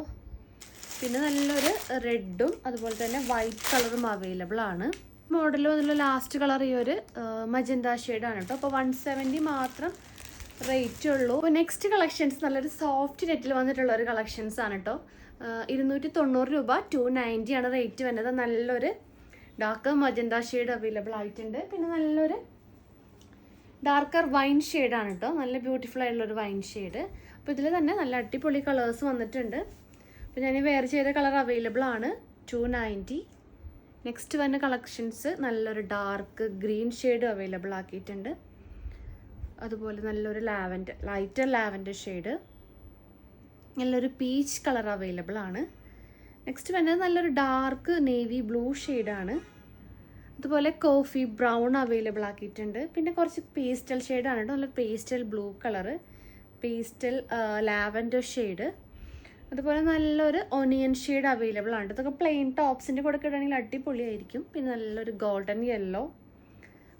പിന്നെ നല്ലൊരു റെഡും അതുപോലെ തന്നെ വൈറ്റ് കളറും അവൈലബിൾ ആണ്. മോഡൽ വന്നുള്ള ലാസ്റ്റ് കളർ ഈ ഒരു മജന്ത ഷെയ്ഡാണ് കേട്ടോ. അപ്പോൾ 170 മാത്രം റേറ്റ് ഉള്ളൂ. അപ്പോൾ നെക്സ്റ്റ് കളക്ഷൻസ് നല്ലൊരു സോഫ്റ്റ് നെറ്റിൽ വന്നിട്ടുള്ള ഒരു കളക്ഷൻസ് ആണ് കേട്ടോ. 290 രൂപ, 290 ആണ് റേറ്റ് വരുന്നത്. നല്ലൊരു ഡാർക്ക് മജന്ത ഷെയ്ഡ് അവൈലബിൾ ആയിട്ടുണ്ട്. പിന്നെ നല്ലൊരു ഡാർക്കർ വൈൻ ഷെയ്ഡാണ് കേട്ടോ, നല്ല ബ്യൂട്ടിഫുൾ ആയിട്ടുള്ളൊരു വൈൻ ഷെയ്ഡ്. അപ്പോൾ ഇതിൽ തന്നെ നല്ല അടിപൊളി കളേഴ്സ് വന്നിട്ടുണ്ട്. അപ്പോൾ ഞാൻ വെയർ ചെയ്ത കളർ അവൈലബിൾ ആണ്, 290. നെക്സ്റ്റ് വരുന്ന കളക്ഷൻസ് നല്ലൊരു ഡാർക്ക് ഗ്രീൻ ഷെയ്ഡ് അവൈലബിൾ ആക്കിയിട്ടുണ്ട്. അതുപോലെ നല്ലൊരു ലൈറ്റർ ലാവൻഡർ ഷെയ്ഡ്, നല്ലൊരു പീച്ച് കളർ അവൈലബിൾ ആണ്. നെക്സ്റ്റ് വരുന്നത് നല്ലൊരു ഡാർക്ക് നേവി ബ്ലൂ ഷെയ്ഡാണ്. അതുപോലെ കോഫി ബ്രൗൺ അവൈലബിൾ ആക്കിയിട്ടുണ്ട്. പിന്നെ കുറച്ച് പേസ്റ്റൽ ഷെയ്ഡാണ് കേട്ടോ, നല്ലൊരു pastel blue colour, pastel lavender shade. അതുപോലെ നല്ലൊരു ഒനിയൻ ഷെയ്ഡ് അവൈലബിൾ ആണ്. ഇതൊക്കെ പ്ലെയിൻ ടോപ്സിൻ്റെ കൂടെ ഇടുകയാണെങ്കിൽ അടിപൊളിയായിരിക്കും. പിന്നെ നല്ലൊരു ഗോൾഡൻ യെല്ലോ,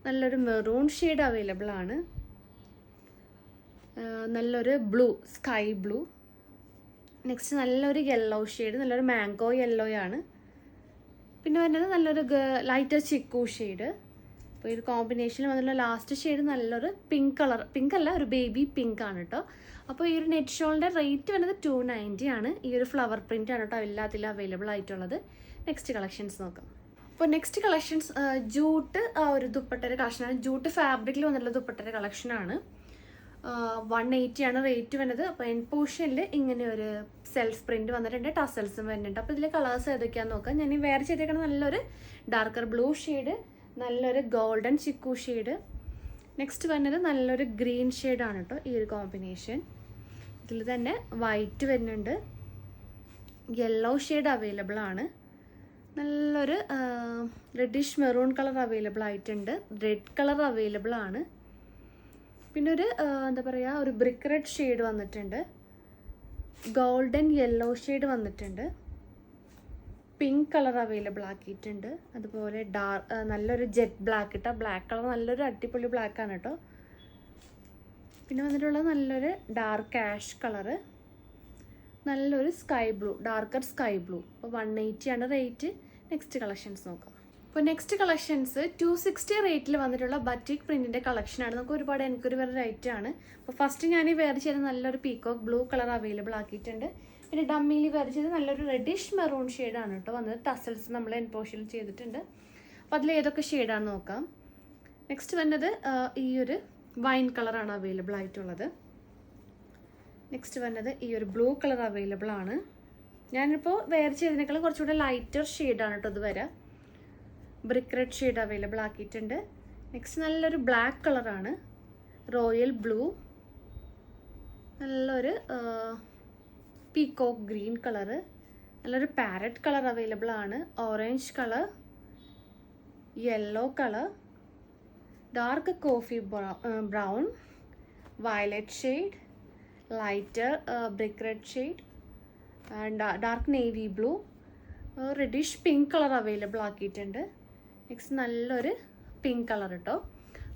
നല്ലൊരു മെറൂൺ ഷെയ്ഡ് അവൈലബിൾ ആണ്. നല്ലൊരു സ്കൈ ബ്ലൂ. നെക്സ്റ്റ് നല്ലൊരു യെല്ലോ ഷെയ്ഡ്, നല്ലൊരു മാംഗോ യെല്ലോയാണ്. പിന്നെ വരുന്നത് നല്ലൊരു ലൈറ്റർ ചിക്കു ഷെയ്ഡ്. അപ്പോൾ ഈ ഒരു കോമ്പിനേഷനിൽ വന്നുള്ള ലാസ്റ്റ് ഷെയ്ഡ് നല്ലൊരു പിങ്ക് അല്ല, ഒരു ബേബി പിങ്ക് ആണ് കേട്ടോ. അപ്പോൾ ഈ ഒരു നെറ്റ് ഷോളിൻ്റെ റേറ്റ് വരുന്നത് 290 ആണ്. ഈ ഒരു ഫ്ലവർ പ്രിൻ്റ് ആണ് കേട്ടോ എല്ലാത്തിലും അവൈലബിൾ ആയിട്ടുള്ളത്. നെക്സ്റ്റ് കളക്ഷൻസ് നോക്കാം. അപ്പോൾ നെക്സ്റ്റ് കളക്ഷൻസ് ജൂട്ട് ആ ഒരു ദുപ്പട്ടയുടെ കളക്ഷനാണ്. ജൂട്ട് ഫാബ്രിക്കിൽ വന്നിട്ടുള്ള ദുപ്പട്ടയുടെ കളക്ഷനാണ്. 180 ആണ് റേറ്റ് വരുന്നത്. അപ്പോൾ എൻ പോർഷനിൽ ഇങ്ങനെ ഒരു സെൽഫ് പ്രിന്റ് വന്നിട്ടുണ്ട്, ടസൽസും വരുന്നുണ്ട്. അപ്പോൾ ഇതിൽ കളേഴ്സ് ഏതൊക്കെയാണെന്ന് നോക്കാം. ഞാൻ ഈ വേറെ ചെയ്തേക്കണം നല്ലൊരു ഡാർക്കർ ബ്ലൂ ഷെയ്ഡ്, നല്ലൊരു ഗോൾഡൻ ചിക്കു ഷെയ്ഡ്. നെക്സ്റ്റ് വരുന്നത് നല്ലൊരു ഗ്രീൻ ഷെയ്ഡാണ് കേട്ടോ ഈ ഒരു കോമ്പിനേഷൻ. ഇതിൽ തന്നെ വൈറ്റ് വരുന്നുണ്ട്, യെല്ലോ ഷെയ്ഡ് അവൈലബിൾ ആണ്. നല്ലൊരു റെഡിഷ് മെറൂൺ കളർ അവൈലബിൾ ആയിട്ടുണ്ട്, റെഡ് കളർ അവൈലബിൾ ആണ്. പിന്നെ ഒരു എന്താ പറയുക, ഒരു ബ്രിക്ക് റെഡ് ഷെയ്ഡ് വന്നിട്ടുണ്ട്, ഗോൾഡൻ യെല്ലോ ഷെയ്ഡ് വന്നിട്ടുണ്ട്, പിങ്ക് കളർ അവൈലബിൾ ആക്കിയിട്ടുണ്ട്. അതുപോലെ നല്ലൊരു ജെറ്റ് ബ്ലാക്ക് കേട്ടോ, ബ്ലാക്ക് കളർ നല്ലൊരു അടിപൊളി ബ്ലാക്ക് ആണ് കേട്ടോ. പിന്നെ വന്നിട്ടുള്ളത് നല്ലൊരു ഡാർക്ക് ആഷ് കളറ്, നല്ലൊരു sky blue, darker sky blue. അപ്പോൾ 180 ആണ് റേറ്റ്. നെക്സ്റ്റ് കളക്ഷൻസ് നോക്കാം. അപ്പോൾ നെക്സ്റ്റ് കളക്ഷൻസ് 260 റേറ്റിൽ വന്നിട്ടുള്ള ബറ്റിക് പ്രിൻറ്റിൻ്റെ കളക്ഷനാണ്. നമുക്ക് ഒരുപാട് എൻക്വയറി വരുന്ന റേറ്റാണ്. അപ്പോൾ ഫസ്റ്റ് ഞാൻ ഈ വെയർ ചെയ്ത് നല്ലൊരു പീക്കോക്ക് ബ്ലൂ കളർ അവൈലബിൾ ആക്കിയിട്ടുണ്ട്. പിന്നെ ഡമ്മിയിൽ വെയർ ചെയ്ത് നല്ലൊരു റെഡിഷ് മെറൂൺ ഷെയ്ഡാണ് കേട്ടോ വന്നത്. ടസൽസ് നമ്മൾ എൻപോഷിൽ ചെയ്തിട്ടുണ്ട്. അപ്പോൾ അതിൽ ഏതൊക്കെ ഷെയ്ഡാണെന്ന് നോക്കാം. നെക്സ്റ്റ് വന്നത് ഈ ഒരു വൈൻ കളറാണ് അവൈലബിൾ ആയിട്ടുള്ളത്. നെക്സ്റ്റ് വന്നത് ഈ ഒരു ബ്ലൂ കളർ അവൈലബിൾ ആണ്. ഞാനിപ്പോൾ വെയർ ചെയ്തതിനേക്കാളും കുറച്ചുകൂടെ ലൈറ്റർ ഷെയ്ഡാണ് കേട്ടോ ഇത് വരാം. ബ്രിക്ക് റെഡ് ഷെയ്ഡ് അവൈലബിൾ ആക്കിയിട്ടുണ്ട്. നെക്സ്റ്റ് നല്ലൊരു ബ്ലാക്ക് കളറാണ്, റോയൽ ബ്ലൂ, നല്ലൊരു പീകോക്ക് ഗ്രീൻ കളറ്, നല്ലൊരു പാരറ്റ് കളർ അവൈലബിൾ ആണ്, orange colour, yellow colour, dark coffee brown, violet shade, lighter brick red shade and dark navy blue, reddish pink colour available ആക്കിയിട്ടുണ്ട്. Next നല്ലൊരു pink colour കേട്ടോ.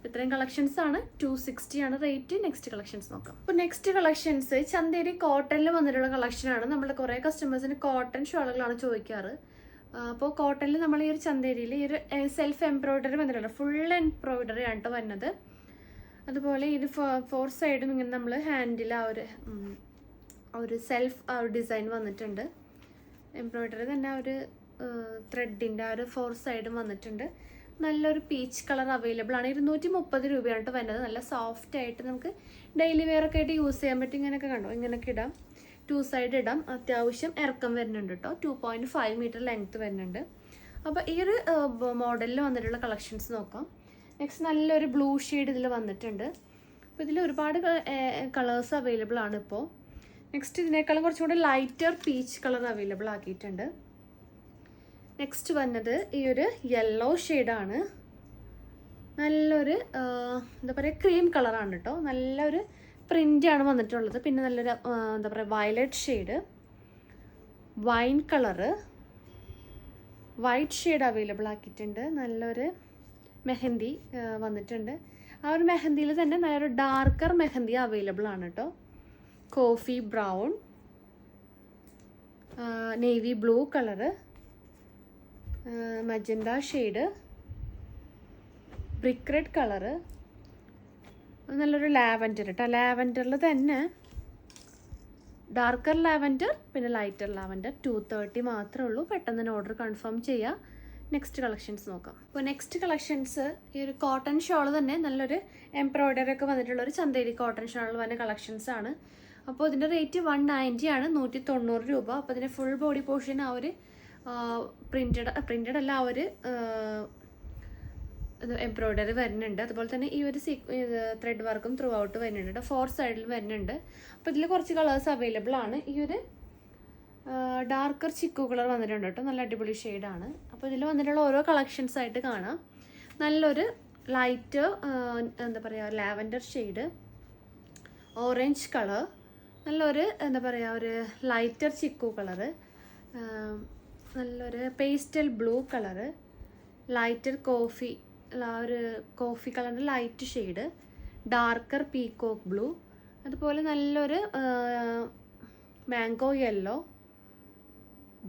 ഇത്രയും collections ആണ്. 260 ആണ് rate. Next collections നോക്കാം. അപ്പോൾ next collections Chanderi കോട്ടണിൽ വന്നിട്ടുള്ള കളക്ഷനാണ്. നമ്മൾ കുറേ കസ്റ്റമേഴ്സിന് കോട്ടൺ ഷോളുകളാണ് ചോദിക്കാറ്. അപ്പോൾ കോട്ടണിൽ നമ്മൾ ഈ ഒരു ചന്തേരിയിൽ ഈ ഒരു സെൽഫ് എംബ്രോയ്ഡറി വന്നിട്ടുണ്ട്. ഫുൾ എംബ്രോയ്ഡറി ആണ് കേട്ടോ വരുന്നത്. അതുപോലെ ഇത് 4 സൈഡും ഇങ്ങനെ നമ്മൾ ഹാൻഡിൽ ആ ഒരു സെൽഫ് ആ ഒരു ഡിസൈൻ വന്നിട്ടുണ്ട്. എംബ്രോയ്ഡറി തന്നെ ആ ഒരു ത്രെഡിൻ്റെ ആ ഒരു 4 സൈഡും വന്നിട്ടുണ്ട്. നല്ലൊരു പീച്ച് കളർ അവൈലബിൾ ആണ്. 230 രൂപയാണ് കേട്ടോ വരുന്നത്. നല്ല സോഫ്റ്റ് ആയിട്ട് നമുക്ക് ഡെയിലി വെയർ ഒക്കെ ആയിട്ട് യൂസ് ചെയ്യാൻ പറ്റും. ഇങ്ങനെയൊക്കെ കണ്ടോ, ഇങ്ങനെയൊക്കെ ഇടാം. 2 സൈഡ് ഇടാം. അത്യാവശ്യം ഇറക്കം വരുന്നുണ്ട് കേട്ടോ. 2.5 മീറ്റർ ലെങ്ത്ത് വരുന്നുണ്ട്. അപ്പോൾ ഈ ഒരു മോഡലിൽ വന്നിട്ടുള്ള കളക്ഷൻസ് നോക്കാം. നെക്സ്റ്റ് നല്ലൊരു ബ്ലൂ ഷെയ്ഡ് ഇതിൽ വന്നിട്ടുണ്ട്. അപ്പോൾ ഇതിൽ ഒരുപാട് കളേഴ്സ് അവൈലബിൾ ആണ് ഇപ്പോൾ. നെക്സ്റ്റ് ഇതിനേക്കാളും കുറച്ചും കൂടി ലൈറ്റർ പീച്ച് കളർ അവൈലബിൾ ആക്കിയിട്ടുണ്ട്. നെക്സ്റ്റ് വന്നത് ഈ ഒരു യെല്ലോ ഷെയ്ഡാണ്. നല്ലൊരു എന്താ പറയുക ക്രീം കളറാണ് കേട്ടോ. നല്ലൊരു പ്രിൻ്റാണ് വന്നിട്ടുള്ളത്. പിന്നെ നല്ലൊരു എന്താ പറയുക violet shade, wine colour, white shade available ആക്കിയിട്ടുണ്ട്. നല്ലൊരു മെഹന്തി വന്നിട്ടുണ്ട്. ആ ഒരു മെഹന്തിയിൽ തന്നെ നല്ലൊരു ഡാർക്കർ മെഹന്തി അവൈലബിൾ ആണ് കേട്ടോ. Coffee brown, navy blue colour, magenta shade, brick red colour, നല്ലൊരു ലാവൻഡർ കേട്ടോ. ലാവൻഡറിൽ തന്നെ ഡാർക്കർ ലാവൻഡർ പിന്നെ ലൈറ്റർ ലാവൻഡർ. 230 മാത്രമേ ഉള്ളൂ. പെട്ടെന്ന് തന്നെ ഓർഡർ കൺഫേം ചെയ്യുക. നെക്സ്റ്റ് കളക്ഷൻസ് നോക്കാം. അപ്പോൾ നെക്സ്റ്റ് കളക്ഷൻസ് ഈ ഒരു കോട്ടൺ ഷോൾ തന്നെ നല്ലൊരു എംബ്രോയ്ഡറി ഒക്കെ വന്നിട്ടുള്ള ഒരു ചന്തേരി കോട്ടൺ ഷോളിൽ വന്ന കളക്ഷൻസ് ആണ്. അപ്പോൾ ഇതിൻ്റെ റേറ്റ് 190 ആണ്, 190 രൂപ. അപ്പോൾ ഇതിൻ്റെ ഫുൾ ബോഡി പോർഷൻ ആ ഒരു പ്രിൻറ്റഡ് അല്ല, ആ ഒരു എംബ്രോയ്ഡറി വരുന്നുണ്ട്. അതുപോലെ തന്നെ ഈ ഒരു ത്രെഡ് വർക്കും ത്രൂ ഔട്ട് വരുന്നുണ്ട്. 4 സൈഡിൽ വരുന്നുണ്ട്. അപ്പോൾ ഇതിൽ കുറച്ച് കളേഴ്സ് അവൈലബിൾ ആണ്. ഈ ഒരു ഡാർക്കർ ചിക്കു കളർ വന്നിട്ടുണ്ട് കേട്ടോ. നല്ല അടിപൊളി ഷെയ്ഡാണ്. അപ്പോൾ ഇതിൽ വന്നിട്ടുള്ള ഓരോ കളക്ഷൻസ് ആയിട്ട് കാണാം. നല്ലൊരു ലൈറ്റ് എന്താ പറയുക ലാവൻഡർ ഷെയ്ഡ്, ഓറഞ്ച് കളർ, നല്ലൊരു എന്താ പറയുക ഒരു ലൈറ്റർ ചിക്കു കളറ്, നല്ലൊരു pastel blue colour, lighter coffee ഒരു കോഫി കളറിൻ്റെ light shade, darker peacock blue, അതുപോലെ നല്ലൊരു mango yellow,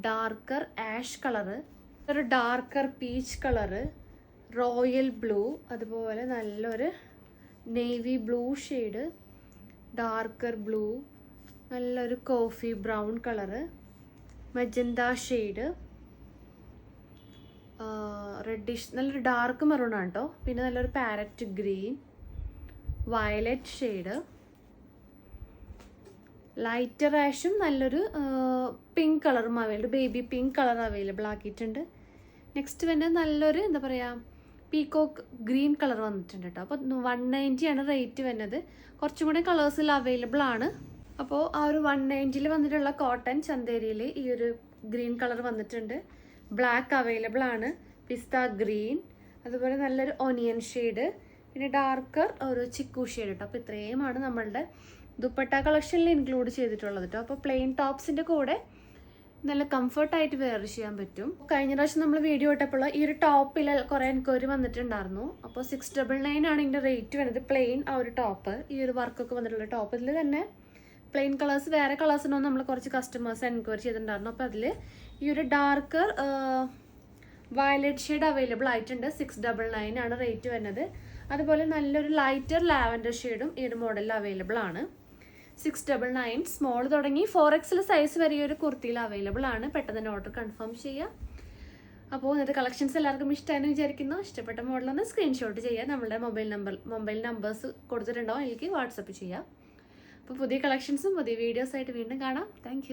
darker ash colour, ഒരു darker peach colour, royal blue, അതുപോലെ നല്ലൊരു navy blue shade, darker blue, നല്ലൊരു coffee brown colour, magenta shade, reddish നല്ലൊരു dark maroon ആണ് കേട്ടോ. പിന്നെ നല്ലൊരു parrot green, violet shade, lighter ആഷും നല്ലൊരു പിങ്ക് കളറും available, baby pink colour available ആക്കിയിട്ടുണ്ട്. നെക്സ്റ്റ് പിന്നെ നല്ലൊരു എന്താ പറയുക പീകോക്ക് ഗ്രീൻ കളർ വന്നിട്ടുണ്ട് കേട്ടോ. അപ്പോൾ 190 ആണ് റേറ്റ് വരുന്നത്. കുറച്ചും കൂടെ കളേഴ്സിൽ അവൈലബിൾ ആണ്. അപ്പോൾ ആ ഒരു 190 വന്നിട്ടുള്ള കോട്ടൺ ചന്തേരിയിൽ ഈ ഒരു ഗ്രീൻ കളർ വന്നിട്ടുണ്ട്. ബ്ലാക്ക് അവൈലബിൾ ആണ്, പിസ്ത ഗ്രീൻ, അതുപോലെ നല്ലൊരു ഒനിയൻ ഷെയ്ഡ്, പിന്നെ ഡാർക്കർ ഒരു ചിക്കു ഷെയ്ഡ് കേട്ടോ. അപ്പോൾ ഇത്രയുമാണ് നമ്മളുടെ ദുപ്പട്ട കളക്ഷനിൽ ഇൻക്ലൂഡ് ചെയ്തിട്ടുള്ളത് കേട്ടോ. അപ്പോൾ പ്ലെയിൻ ടോപ്സിൻ്റെ കൂടെ നല്ല കംഫർട്ടായിട്ട് വെയർ ചെയ്യാൻ പറ്റും. കഴിഞ്ഞ പ്രാവശ്യം നമ്മൾ വീഡിയോ ഇട്ടപ്പോൾ ഈ ഒരു ടോപ്പിൽ കുറേ എൻക്വയറി വന്നിട്ടുണ്ടായിരുന്നു. അപ്പോൾ 699 ആണ് ഇതിൻ്റെ റേറ്റ് വരുന്നത്. പ്ലെയിൻ ആ ഒരു ടോപ്പ്, ഈ ഒരു വർക്കൊക്കെ വന്നിട്ടുള്ള ടോപ്പ്. ഇതിൽ തന്നെ പ്ലെയിൻ കളേഴ്സ് വേറെ കളേഴ്സിനൊന്നും നമ്മൾ കുറച്ച് കസ്റ്റമേഴ്സ് എൻക്വയറി ചെയ്തിട്ടുണ്ടായിരുന്നു. അപ്പോൾ അതിൽ ഈ ഒരു ഡാർക്കർ വയലറ്റ് ഷെയ്ഡ് അവൈലബിൾ ആയിട്ടുണ്ട്. 699 ആണ് റേറ്റ് വരുന്നത്. അതുപോലെ നല്ലൊരു ലൈറ്റർ ലാവൻഡർ ഷെയ്ഡും ഈ ഒരു മോഡലിൽ അവൈലബിൾ ആണ്. 699 സ്മോൾ തുടങ്ങി 4XL സൈസ് വരെ ഒരു കുർത്തിയിൽ അവൈലബിൾ ആണ്. പെട്ടെന്ന് തന്നെ ഓർഡർ കൺഫേം ചെയ്യുക. അപ്പോൾ ഇന്നത്തെ കളക്ഷൻസ് എല്ലാവർക്കും ഇഷ്ടമായെന്ന് വിചാരിക്കുന്നു. ഇഷ്ടപ്പെട്ട മോഡലൊന്ന് സ്ക്രീൻഷോട്ട് ചെയ്യുക. നമ്മുടെ മൊബൈൽ നമ്പേഴ്സ് കൊടുത്തിട്ടുണ്ടാവും, എനിക്ക് വാട്സപ്പ് ചെയ്യാം. അപ്പോൾ പുതിയ കളക്ഷൻസും പുതിയ വീഡിയോസായിട്ട് വീണ്ടും കാണാം. താങ്ക്